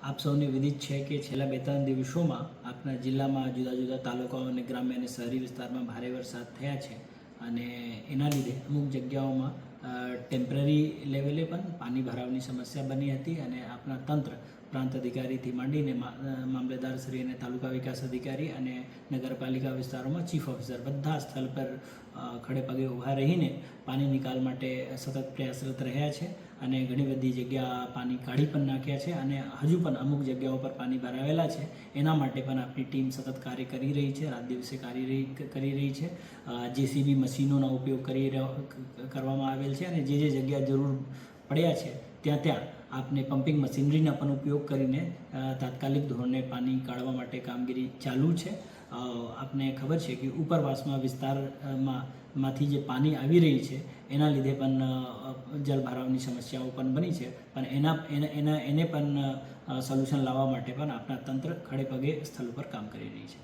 આપ સૌને વિદિત છે કે છેલ્લા 2-3 દિવસોમાં આપણા જિલ્લામાં જુદા જુદા તાલુકાઓ અને ગ્રામ્ય અને શહેરી વિસ્તારમાં ભારે વરસાદ થયા છે અને એના લીધે અમુક જગ્યાઓમાં ટેમ્પરરી લેવલે પણ પાણી ભરાવની સમસ્યા બની હતી અને આપણા તંત્ર પ્રાંત અધિકારીથી માંડીને મામલેદારશ્રી અને તાલુકા વિકાસ અધિકારી અને નગરપાલિકા વિસ્તારોમાં ચીફ ઓફિસર બધા સ્થળ પર ખડે પગે ઊભા રહીને પાણી નિકાલ માટે સતત પ્રયાસરત રહ્યા છે અને ઘણી બધી જગ્યા પાણી કાઢી પણ નાખ્યા છે અને હજુ પણ અમુક જગ્યાઓ પર પાણી ભરાવેલા છે. એના માટે પણ આપણી ટીમ સતત કાર્ય કરી રહી છે, રાત દિવસે કરી રહી છે. જેસીબી મશીનોનો ઉપયોગ કરવામાં આવેલ છે અને જે જગ્યા જરૂર પડ્યા છે ત્યાં આપને પમ્પિંગ મશીનરીના પણ ઉપયોગ કરીને તાત્કાલિક ધોરણે પાણી કાઢવા માટે કામગીરી ચાલુ છે. આપને ખબર છે કે ઉપરવાસમાં વિસ્તારમાંથી જે પાણી આવી રહી છે એના લીધે પણ જલભરાવની સમસ્યાઓ પણ બની છે, પણ એને પણ સોલ્યુશન લાવવા માટે પણ આપણા તંત્ર ખડે પગે સ્થળ ઉપર કામ કરી રહી છે.